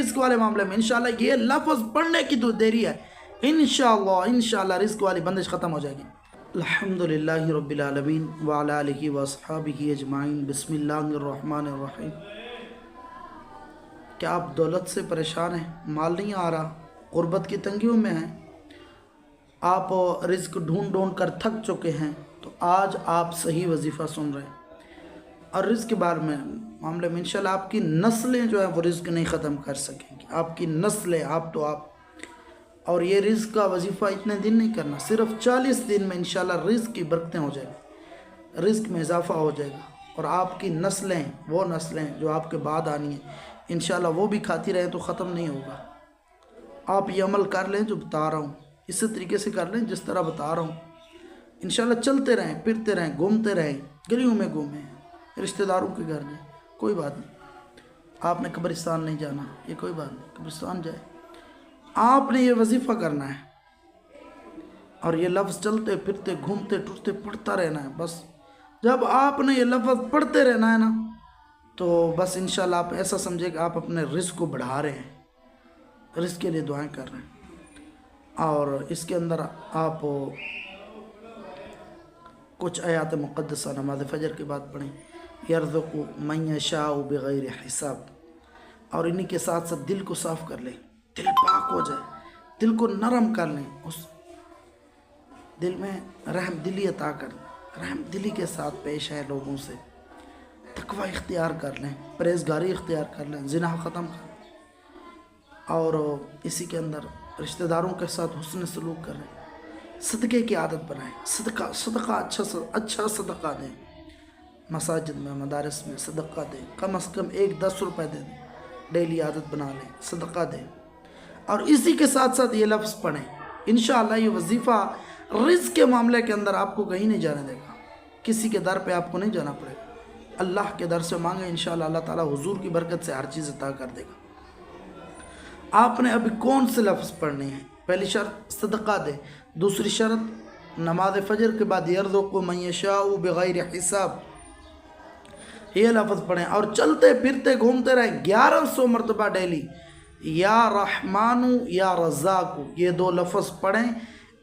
رزق والے معاملے میں انشاءاللہ یہ لفظ پڑھنے کی تو دیری ہے، انشاءاللہ رزق والی بندش ختم ہو جائے گی۔ الحمدللہ رب العالمین وعلی آلہ واصحابہ اجمعین، بسم اللہ الرحمن الرحیم۔ کیا آپ دولت سے پریشان ہیں، مال نہیں آ رہا، غربت کی تنگیوں میں ہیں، آپ رزق ڈھونڈ کر تھک چکے ہیں، تو آج آپ صحیح وظیفہ سن رہے ہیں۔ اور رزق کے بارے میں معاملے میں انشاءاللہ آپ کی نسلیں جو ہیں وہ رزق نہیں ختم کر سکیں گی، آپ کی نسلیں، آپ تو آپ۔ اور یہ رزق کا وظیفہ اتنے دن نہیں کرنا، صرف 40 دن میں انشاءاللہ رزق کی برکتیں ہو جائیں گی، رزق میں اضافہ ہو جائے گا، اور آپ کی نسلیں، وہ نسلیں جو آپ کے بعد آنی ہیں انشاءاللہ وہ بھی کھاتی رہیں تو ختم نہیں ہوگا۔ آپ یہ عمل کر لیں جو بتا رہا ہوں، اسی طریقے سے کر لیں جس طرح بتا رہا ہوں، انشاءاللہ چلتے رہیں، پھرتے رہیں، گھومتے رہیں، گلیوں میں گھومیں، رشتہ داروں کے گھر جائیں، کوئی بات نہیں۔ آپ نے قبرستان نہیں جانا، یہ کوئی بات نہیں، قبرستان جائے، آپ نے یہ وظیفہ کرنا ہے، اور یہ لفظ چلتے پھرتے گھومتے ٹرتے پڑھتا رہنا ہے۔ بس جب آپ نے یہ لفظ پڑھتے رہنا ہے نا، تو بس انشاءاللہ آپ ایسا سمجھے کہ آپ اپنے رزق کو بڑھا رہے ہیں، رزق کے لیے دعائیں کر رہے ہیں۔ اور اس کے اندر آپ کچھ آیات مقدسہ نماز فجر کے بعد پڑھیں، یرزق من یشاء بغیر حساب، اور انہی کے ساتھ ساتھ دل کو صاف کر لیں، دل پاک ہو جائے، دل کو نرم کر لیں، اس دل میں رحم دلی عطا کر لیں، رحم دلی کے ساتھ پیش ہے لوگوں سے، تقوی اختیار کر لیں، پرہیزگاری اختیار کر لیں، زنا ختم کر لیں، اور اسی کے اندر رشتہ داروں کے ساتھ حسن سلوک کریں، صدقے کی عادت بنائیں، صدقہ اچھا صدقہ دیں، مساجد میں، مدارس میں صدقہ دیں، کم از کم 10 روپے دے دیں، ڈیلی عادت بنا لیں، صدقہ دیں، اور اسی کے ساتھ ساتھ یہ لفظ پڑھیں۔ انشاءاللہ یہ وظیفہ رزق کے معاملے کے اندر آپ کو کہیں نہیں جانے دے گا، کسی کے در پہ آپ کو نہیں جانا پڑے گا، اللہ کے در سے مانگیں، انشاءاللہ اللہ تعالیٰ حضور کی برکت سے ہر چیز عطا کر دے گا۔ آپ نے ابھی کون سے لفظ پڑھنے ہیں؟ پہلی شرط صدقہ دے، دوسری شرط نماز فجر کے بعد یرزق من یشاء بغیر حساب، یہ لفظ پڑھیں، اور چلتے پھرتے گھومتے رہیں 1100 مرتبہ ڈیلی، یا رحمان یا رزاق، یہ 2 لفظ پڑھیں،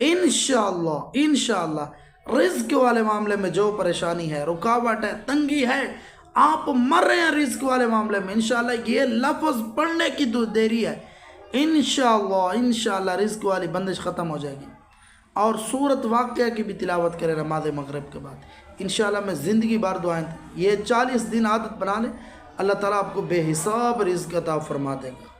انشاءاللہ رزق والے معاملے میں جو پریشانی ہے، رکاوٹ ہے، تنگی ہے، آپ مر رہے ہیں رزق والے معاملے میں، انشاءاللہ یہ لفظ پڑھنے کی تو دیری ہے، انشاءاللہ رزق والی بندش ختم ہو جائے گی۔ اور سورت واقعہ کی بھی تلاوت کریں نماز مغرب کے بعد، انشاءاللہ میں زندگی بھر دعائیں، یہ 40 دن عادت بنا لیں، اللہ تعالیٰ آپ کو بے حساب رزق عطا فرما دے گا۔